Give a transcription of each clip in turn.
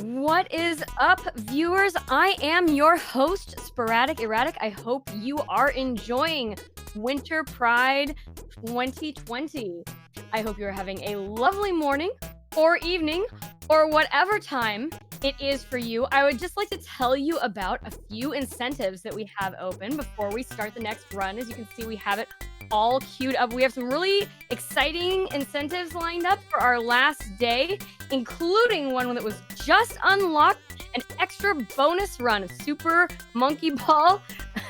What is up, viewers? I am your host, Sporadic Erratic. I hope you are enjoying Winter Pride 2020. I hope you're having a lovely morning or evening or whatever time it is for you. I would just like to tell you about a few incentives that we have open before we start the next run. As you can see, we have it all queued up. We have some really exciting incentives lined up for our last day, including one that was just unlocked, an extra bonus run of Super Monkey Ball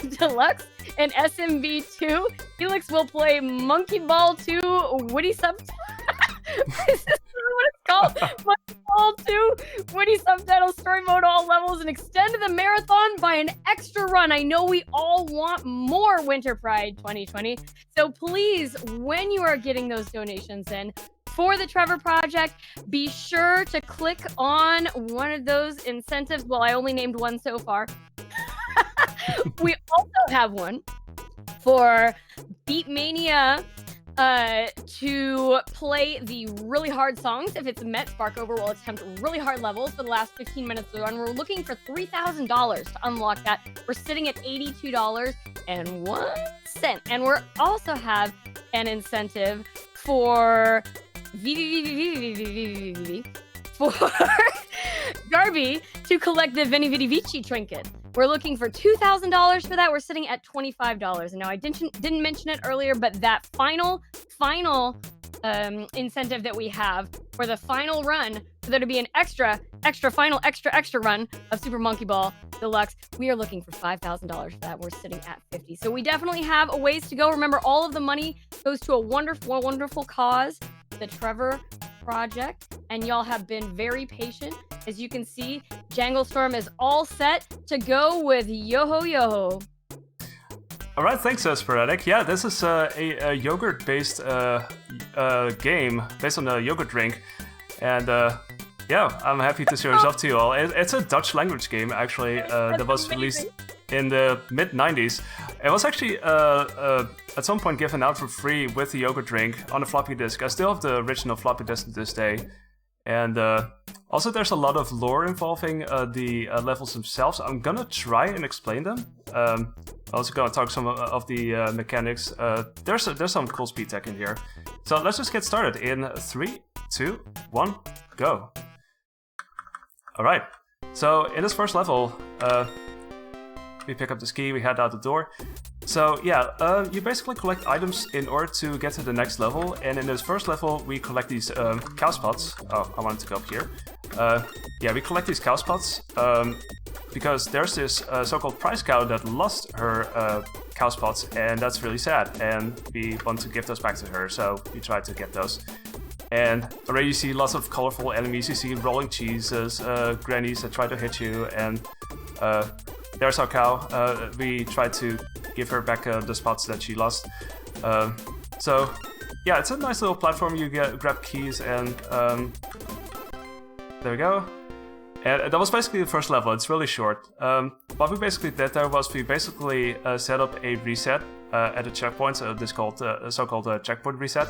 Deluxe and SMB2. Felix will play Monkey Ball 2 Woody Subtitle. This is what it's called. Monkey Ball 2 Woody Subtitle Story Mode all levels and extend the marathon by an extra run. I know we all want more Winter Pride 2020. So please, when you are getting those donations in for the Trevor Project, be sure to click on one of those incentives. Well, I only named one so far. We also have one for Beatmania to play the really hard songs. If it's met, Sparkover will attempt really hard levels for the last 15 minutes of the run. We're looking for $3,000 to unlock that. We're sitting at $82.01. And we also have an incentive for for Garby to collect the Veni Vidi Vici trinket. We're looking for $2,000 for that. We're sitting at $25. And now I didn't mention it earlier, but that final incentive that we have for the final run, for there to be an extra run of Super Monkey Ball Deluxe, we are looking for $5,000 for that. We're sitting at 50. So we definitely have a ways to go. Remember, all of the money goes to a wonderful cause, the Trevor Project, and y'all have been very patient. As you can see, Janglestorm is all set to go with Yogho. All right, thanks, Sporadic. Yeah, this is a yogurt-based game based on a yogurt drink, and yeah, I'm happy to show this off to you all. It's a Dutch language game, actually, that was released in the mid-90s. It was actually at some point given out for free with the yogurt drink on a floppy disk. I still have the original floppy disk to this day. And also there's a lot of lore involving the levels themselves. I'm gonna try and explain them. I'm also gonna talk some of the mechanics. There's some cool speed tech in here. So let's just get started in 3, 2, 1, go. Alright, so in this first level, we pick up the ski, we head out the door. So yeah, you basically collect items in order to get to the next level, and in this first level we collect these cow spots. Oh, I wanted to go up here. Yeah, we collect these cow spots because there's this so-called prize cow that lost her cow spots, and that's really sad, and we want to give those back to her, so we try to get those. And already you see lots of colorful enemies. You see rolling cheeses, grannies that try to hit you, and there's our cow. We try to give her back the spots that she lost. So yeah, it's a nice little platform. You grab keys, and there we go. And that was basically the first level. It's really short. What we basically did there was we basically set up a reset at a checkpoint. So this called so-called checkpoint reset,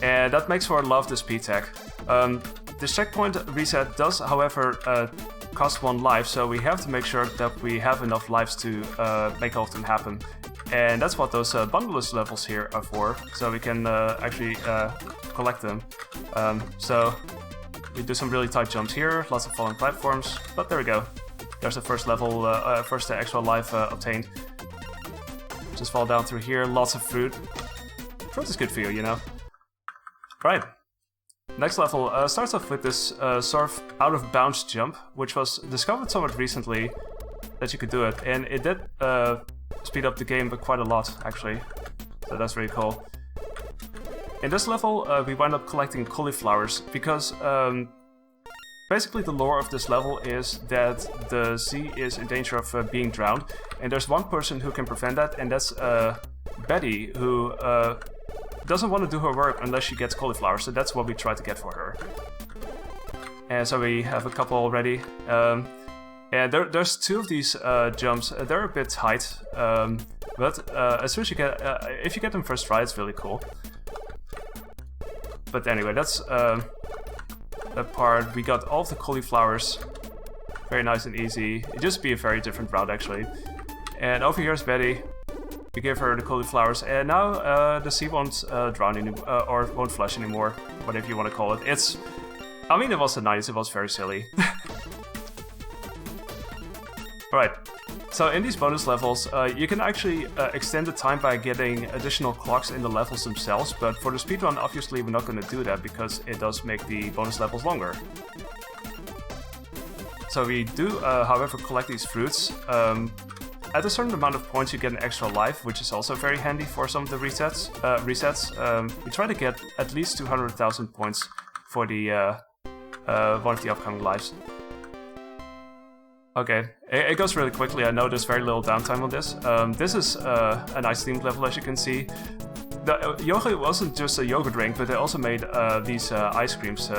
and that makes for a lot of the speed tech. This checkpoint reset does, however, cost 1 life, so we have to make sure that we have enough lives to make all of them happen. And that's what those bundleless levels here are for, so we can actually collect them. So we do some really tight jumps here, lots of falling platforms, but there we go. There's the first level, first extra life obtained. Just fall down through here, lots of fruit. Fruit is good for you, you know. Right. Next level starts off with this sort of out-of-bounds jump, which was discovered somewhat recently that you could do it, and it did speed up the game quite a lot, actually. So that's really cool. In this level, we wind up collecting cauliflowers, because basically the lore of this level is that the sea is in danger of being drowned, and there's one person who can prevent that, and that's Betty, who doesn't want to do her work unless she gets cauliflower, so that's what we try to get for her. And so we have a couple already. And there's 2 of these jumps. They're a bit tight, but as soon as you get, if you get them first try, it's really cool. But anyway, that's part, we got all of the cauliflowers. Very nice and easy. It used to be a very different route, actually. And over here is Betty. We gave her the cauliflowers, and now the sea won't drown anymore, or won't flush anymore, whatever you want to call it. I mean, it was nice, it was very silly. Alright, so in these bonus levels, you can actually extend the time by getting additional clocks in the levels themselves, but for the speedrun, obviously we're not going to do that, because it does make the bonus levels longer. So we do, however, collect these fruits. At a certain amount of points you get an extra life, which is also very handy for some of the resets. We try to get at least 200,000 points for the one of the upcoming lives. Okay, it goes really quickly. I know there's very little downtime on this. This is a nice themed level, as you can see. The Yogho wasn't just a yogurt drink, but they also made these ice creams,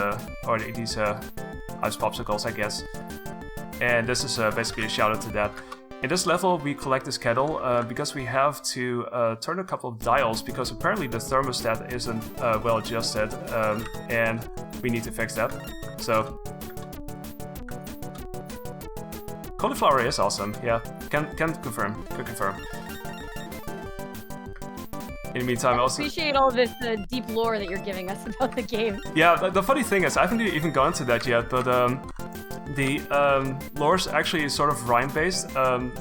or these ice popsicles, I guess. And this is basically a shout out to that. In this level, we collect this kettle because we have to turn a couple of dials, because apparently the thermostat isn't well adjusted, and we need to fix that. So, cauliflower is awesome. Yeah, can confirm. Can confirm. In the meantime, I also appreciate all this deep lore that you're giving us about the game. Yeah, the funny thing is, I haven't even gone to that yet, but the lore's actually sort of rhyme-based,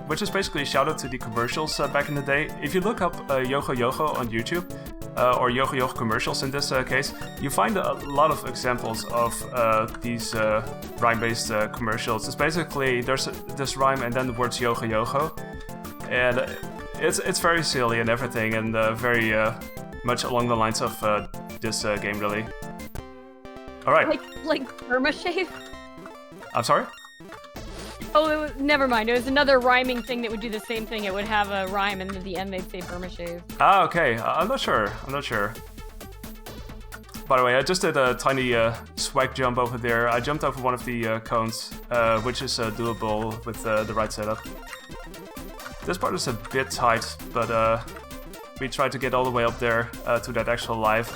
which is basically a shout-out to the commercials back in the day. If you look up Yogho on YouTube, or Yogho commercials in this case, you find a lot of examples of these rhyme-based commercials. It's basically, there's this rhyme and then the words Yogho, and it's very silly and everything, and very much along the lines of this game, really. Alright. Like permashave? I'm sorry? Oh, never mind. It was another rhyming thing that would do the same thing. It would have a rhyme, and at the end they'd say permashave. Ah, okay. I'm not sure. By the way, I just did a tiny swag jump over there. I jumped over one of the cones, which is doable with the right setup. This part is a bit tight, but we tried to get all the way up there to that actual live.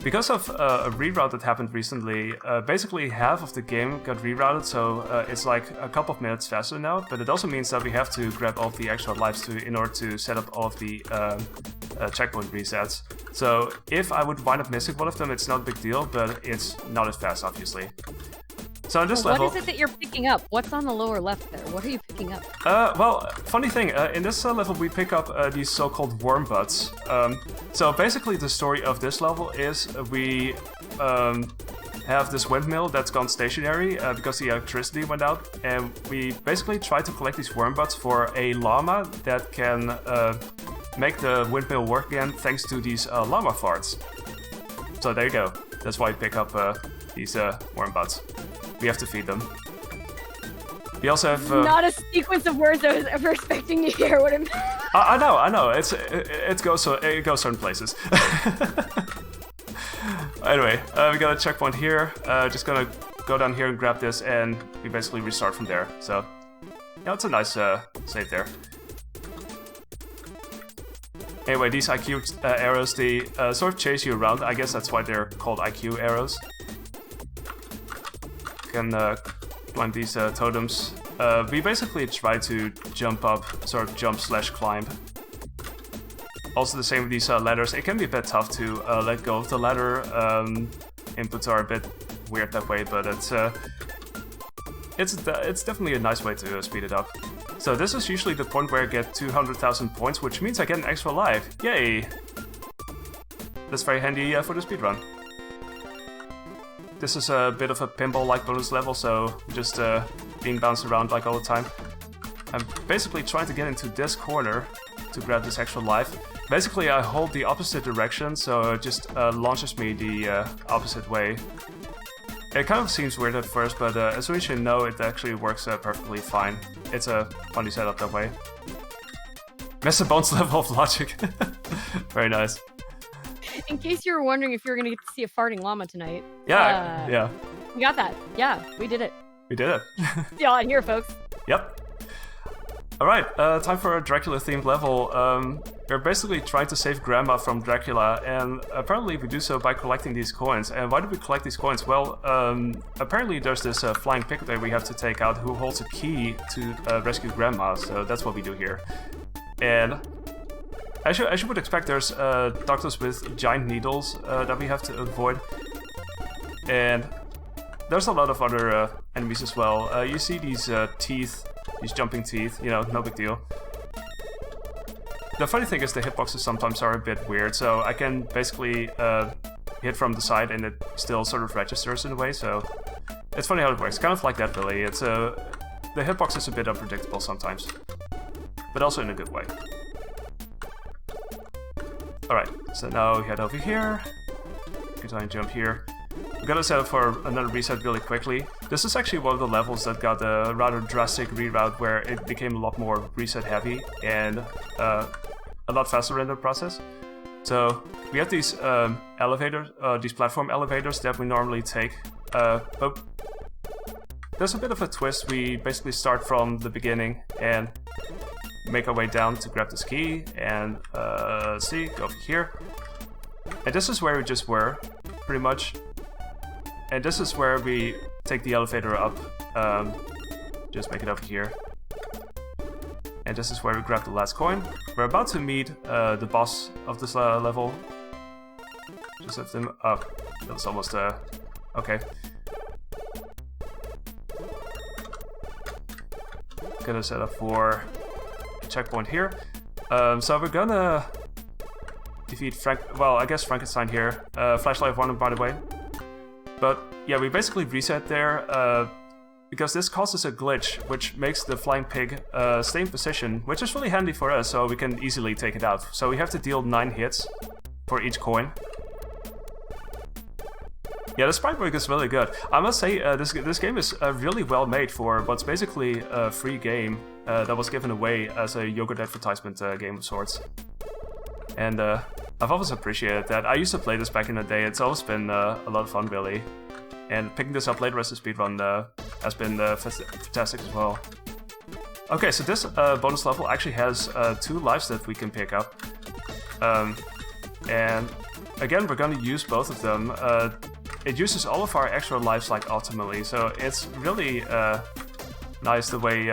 Because of a reroute that happened recently, basically half of the game got rerouted, so it's like a couple of minutes faster now, but it also means that we have to grab all of the extra lives in order to set up all of the checkpoint resets. So if I would wind up missing one of them, it's not a big deal, but it's not as fast, obviously. So in this level... What is it that you're picking up? What's on the lower left there? What are you picking up? Well, funny thing, in this level we pick up these so-called worm butts. So basically the story of this level is we have this windmill that's gone stationary because the electricity went out, and we basically try to collect these worm butts for a llama that can make the windmill work again thanks to these llama farts. So there you go. That's why we pick up these worm butts. We have to feed them. We also have... Not a sequence of words I was ever expecting to hear. What I know. It goes certain places. Anyway, we got a checkpoint here. Just gonna go down here and grab this, and we basically restart from there. So, yeah, it's a nice save there. Anyway, these IQ arrows, they sort of chase you around. I guess that's why they're called IQ arrows. Can climb these totems. We basically try to jump up, sort of jump/climb. Also the same with these ladders. It can be a bit tough to let go of the ladder. Inputs are a bit weird that way, but it's definitely a nice way to speed it up. So this is usually the point where I get 200,000 points, which means I get an extra life. Yay! That's very handy for the speedrun. This is a bit of a pinball-like bonus level, so just being bounced around like all the time. I'm basically trying to get into this corner to grab this extra life. Basically, I hold the opposite direction, so it just launches me the opposite way. It kind of seems weird at first, but as soon as you know, it actually works perfectly fine. It's a funny setup that way. Mr. Bones level of logic. Very nice. In case you were wondering if you were going to get to see a farting llama tonight. Yeah, yeah. We got that. Yeah, we did it. We did it. See y'all in here, folks. Yep. Alright, time for a Dracula-themed level. we're basically trying to save Grandma from Dracula, and apparently we do so by collecting these coins. And why do we collect these coins? Well, apparently there's this flying pig that we have to take out who holds a key to rescue Grandma, so that's what we do here. And as you would expect, there's doctors with giant needles that we have to avoid. And there's a lot of other enemies as well. You see these teeth, these jumping teeth, you know, no big deal. The funny thing is the hitboxes sometimes are a bit weird, so I can basically hit from the side and it still sort of registers in a way, so it's funny how it works. Kind of like that, really. It's the hitbox is a bit unpredictable sometimes, but also in a good way. Alright, so now we head over here. You can try and jump here. We gotta set up for another reset really quickly. This is actually one of the levels that got a rather drastic reroute where it became a lot more reset heavy and a lot faster in the process. So we have these elevators, these platform elevators that we normally take, but there's a bit of a twist. We basically start from the beginning and make our way down to grab this key and see, go over here. And this is where we just were, pretty much. And this is where we take the elevator up, just make it over here. And this is where we grab the last coin. We're about to meet the boss of this level. Just have them. Oh, that was almost okay. Gonna set up for a checkpoint here. So we're gonna defeat I guess Frankenstein here. Flashlight one, by the way. But yeah, we basically reset there. Because this causes a glitch, which makes the flying pig stay in position, which is really handy for us, so we can easily take it out. So we have to deal 9 hits for each coin. Yeah, the sprite work is really good. I must say, this game is really well made for what's basically a free game that was given away as a Yogho advertisement game of sorts. And I've always appreciated that. I used to play this back in the day. It's always been a lot of fun, really. And picking this up later as a speedrun has been fantastic as well. Okay, so this bonus level actually has 2 lives that we can pick up. And again, we're going to use both of them. It uses all of our extra lives like optimally, so it's really nice the way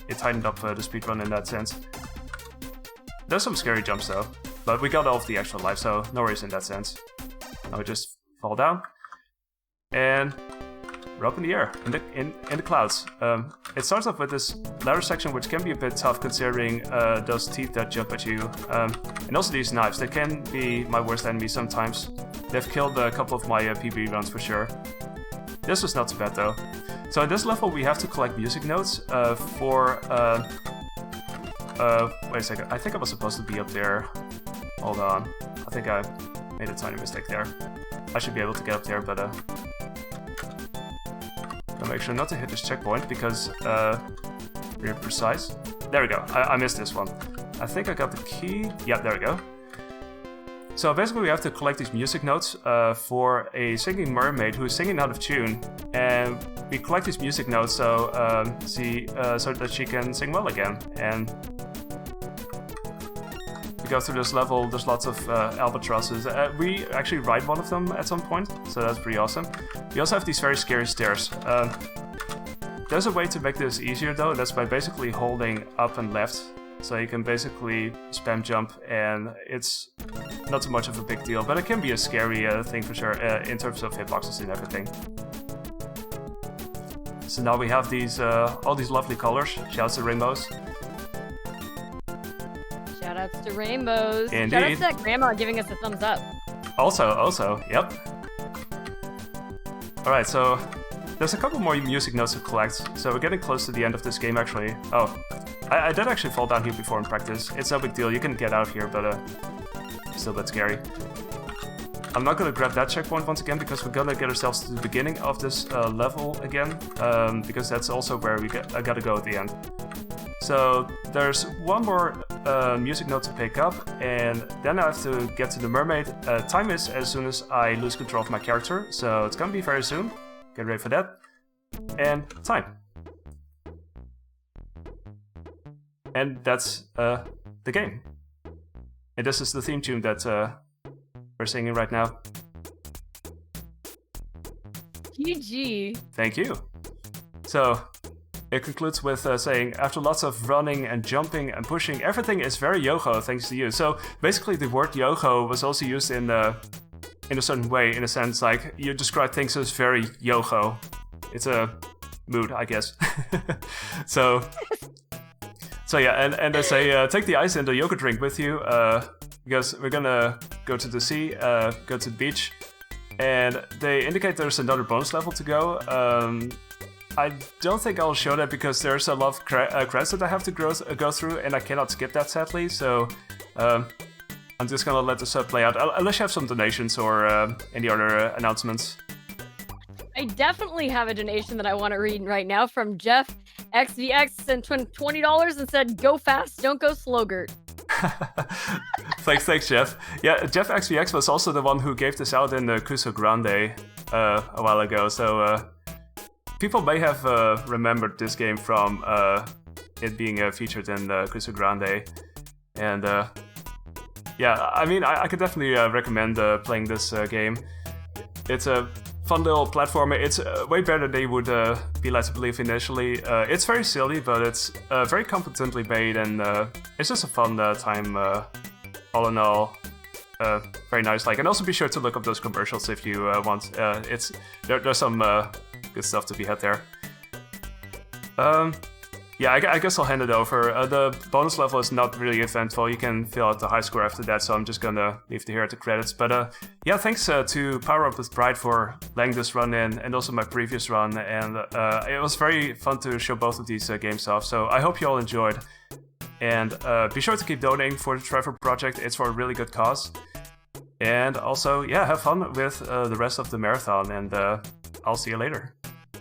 it tightened up the speedrun in that sense. There's some scary jumps though, but we got all of the extra lives, so no worries in that sense. Now we just fall down. And we're up in the air, in the clouds. It starts off with this ladder section, which can be a bit tough considering those teeth that jump at you. And also these knives, they can be my worst enemy sometimes. They've killed a couple of my PB runs for sure. This was not too bad though. So in this level we have to collect music notes for... wait a second, I think I was supposed to be up there. Hold on, I think I made a tiny mistake there. I should be able to get up there, but I'll make sure not to hit this checkpoint because we're precise. There we go. I missed this one. I think I got the key. Yeah, there we go. So basically we have to collect these music notes for a singing mermaid who is singing out of tune. And we collect these music notes so that she can sing well again. And we go through this level, there's lots of albatrosses. We actually ride one of them at some point, so that's pretty awesome. We also have these very scary stairs. There's a way to make this easier though, and that's by basically holding up and left. So you can basically spam jump, and it's not too much of a big deal, but it can be a scary thing for sure in terms of hitboxes and everything. So now we have these all these lovely colors. Shouts to rainbows. Shoutouts to rainbows. Indeed. Shoutouts to that grandma giving us a thumbs up. Also, yep. Alright, so there's a couple more music notes to collect, so we're getting close to the end of this game actually. Oh, I did actually fall down here before in practice. It's no big deal, you can get out here, but still a bit scary. I'm not gonna grab that checkpoint once again because we're gonna get ourselves to the beginning of this level again, because that's also where we gotta go at the end. So there's one more music note to pick up, and then I have to get to the mermaid. Time is as soon as I lose control of my character, so it's gonna be very soon. Get ready for that. And time. And that's the game. And this is the theme tune that we're singing right now. GG. Thank you. So, it concludes with saying, after lots of running and jumping and pushing, everything is very Yogho thanks to you. So, basically the word Yogho was also used in a certain way, in a sense, like, you describe things as very Yogho. It's a mood, I guess. So yeah, and they say, take the ice and the Yogho drink with you, because we're gonna go to the sea, go to the beach, and they indicate there's another bonus level to go. I don't think I'll show that because there's a lot of credits that I have to go through, and I cannot skip that, sadly, so I'm just gonna let this play out, unless you have some donations or any other announcements. I definitely have a donation that I want to read right now from Jeff XVX, sent $20 and said, "Go fast, don't go slogert." Thanks, Jeff. Yeah, Jeff XVX was also the one who gave this out in the Cuso Grande a while ago, so people may have remembered this game from it being featured in the Cuso Grande, and yeah, I mean, I could definitely recommend playing this game. It's a fun little platformer. It's way better than you would be led to believe initially. It's very silly, but it's very competently made, and it's just a fun time, all in all. Very nice. Like, and also be sure to look up those commercials if you want. There's some good stuff to be had there. Yeah, I guess I'll hand it over. The bonus level is not really eventful. You can fill out the high score after that, so I'm just gonna leave it here at the credits. But yeah, thanks to Power Up with Pride for letting this run in, and also my previous run. And it was very fun to show both of these games off, so I hope you all enjoyed. And be sure to keep donating for the Trevor Project. It's for a really good cause. And also, yeah, have fun with the rest of the marathon, and I'll see you later.